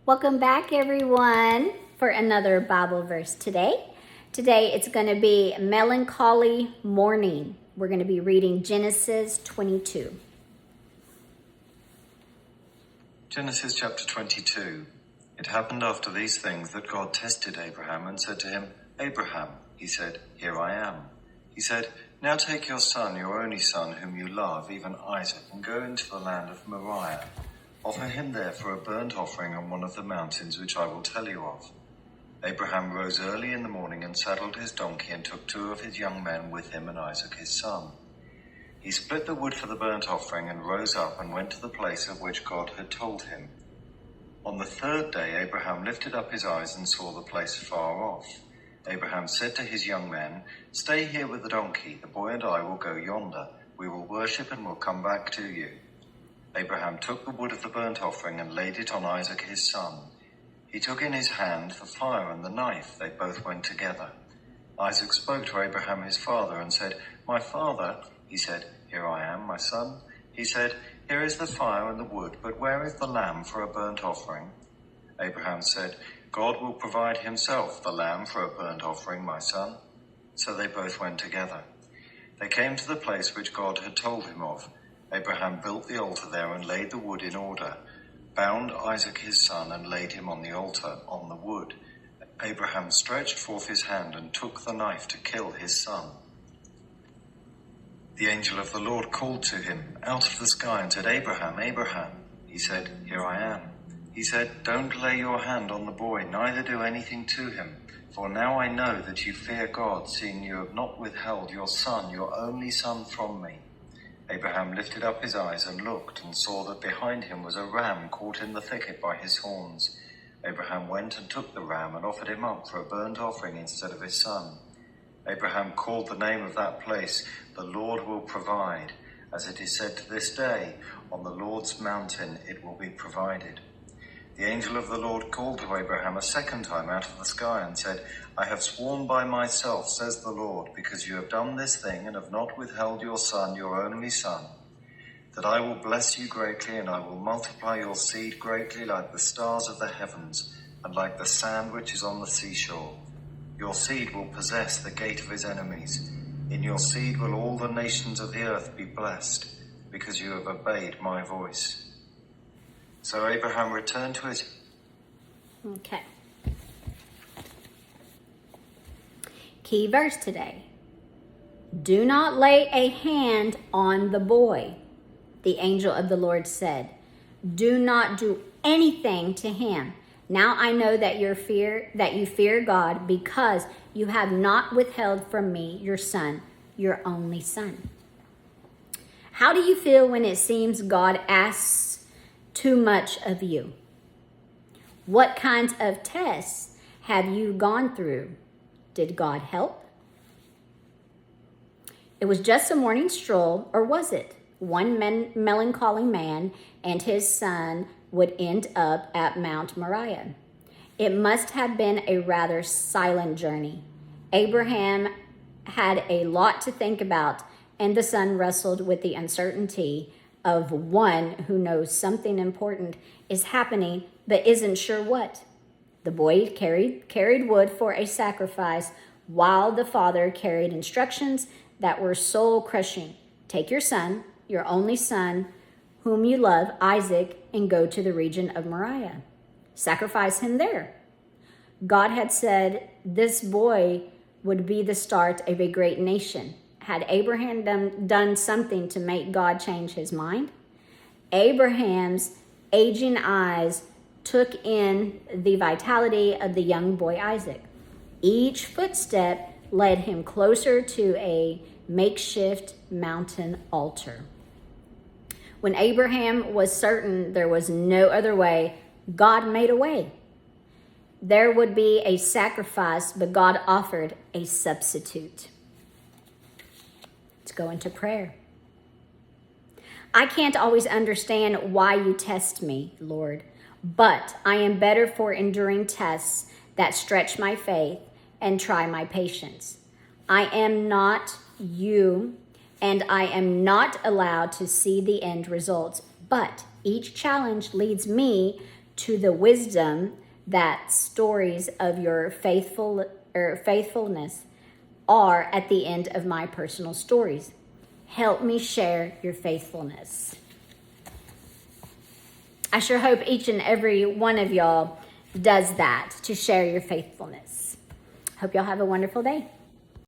Welcome back, everyone, for another Bible verse today. Today it's going to be Melancholy Morning. We're going to be reading Genesis 22. Genesis chapter 22. It happened after these things that God tested Abraham and said to him, "Abraham," he said, "Here I am." He said, "Now take your son, your only son, whom you love, even Isaac, and go into the land of Moriah. Offer him there for a burnt offering on one of the mountains which I will tell you of." Abraham rose early in the morning and saddled his donkey and took 2 of his young men with him and Isaac his son. He split the wood for the burnt offering and rose up and went to the place of which God had told him. On the 3rd day Abraham lifted up his eyes and saw the place far off. Abraham said to his young men, "Stay here with the donkey, the boy and I will go yonder. We will worship and will come back to you." Abraham took the wood of the burnt offering and laid it on Isaac his son. He took in his hand the fire and the knife. They both went together. Isaac spoke to Abraham his father and said, "My father." He said, "Here I am, my son." He said, "Here is the fire and the wood, but where is the lamb for a burnt offering?" Abraham said, "God will provide himself the lamb for a burnt offering, my son." So they both went together. They came to the place which God had told him of. Abraham built the altar there and laid the wood in order, bound Isaac his son and laid him on the altar, on the wood. Abraham stretched forth his hand and took the knife to kill his son. The angel of the Lord called to him out of the sky and said, "Abraham, Abraham." He said, "Here I am." He said, "Don't lay your hand on the boy, neither do anything to him. For now I know that you fear God, seeing you have not withheld your son, your only son, from me." Abraham lifted up his eyes and looked and saw that behind him was a ram caught in the thicket by his horns. Abraham went and took the ram and offered him up for a burnt offering instead of his son. Abraham called the name of that place, "The Lord will provide." As it is said to this day, "On the Lord's mountain it will be provided." The angel of the Lord called to Abraham a second time out of the sky and said, "I have sworn by myself, says the Lord, because you have done this thing and have not withheld your son, your only son, that I will bless you greatly, and I will multiply your seed greatly like the stars of the heavens and like the sand which is on the seashore. Your seed will possess the gate of his enemies. In your seed will all the nations of the earth be blessed, because you have obeyed my voice." So Abraham returned to his... Okay. Key verse today. "Do not lay a hand on the boy," the angel of the Lord said. "Do not do anything to him. Now I know that you fear God, because you have not withheld from me your son, your only son." How do you feel when it seems God asks too much of you? What kinds of tests have you gone through? Did God help? It was just a morning stroll, or was it? One melancholy man and his son would end up at Mount Moriah. It must have been a rather silent journey. Abraham had a lot to think about, and the son wrestled with the uncertainty of one who knows something important is happening but isn't sure what. The boy carried wood for a sacrifice, while the father carried instructions that were soul-crushing. Take your son, your only son, whom you love, Isaac, and go to the region of Moriah. Sacrifice him there. God had said this boy would be the start of a great nation. Had Abraham done something to make God change his mind? Abraham's aging eyes took in the vitality of the young boy Isaac. Each footstep led him closer to a makeshift mountain altar. When Abraham was certain there was no other way, God made a way. There would be a sacrifice, but God offered a substitute. Let's go into prayer. I can't always understand why you test me, Lord, but I am better for enduring tests that stretch my faith and try my patience. I am not you, and I am not allowed to see the end results, but each challenge leads me to the wisdom that stories of your faithfulness are at the end of my personal stories. Help me share your faithfulness. I sure hope each and every one of y'all does that, to share your faithfulness. Hope y'all have a wonderful day.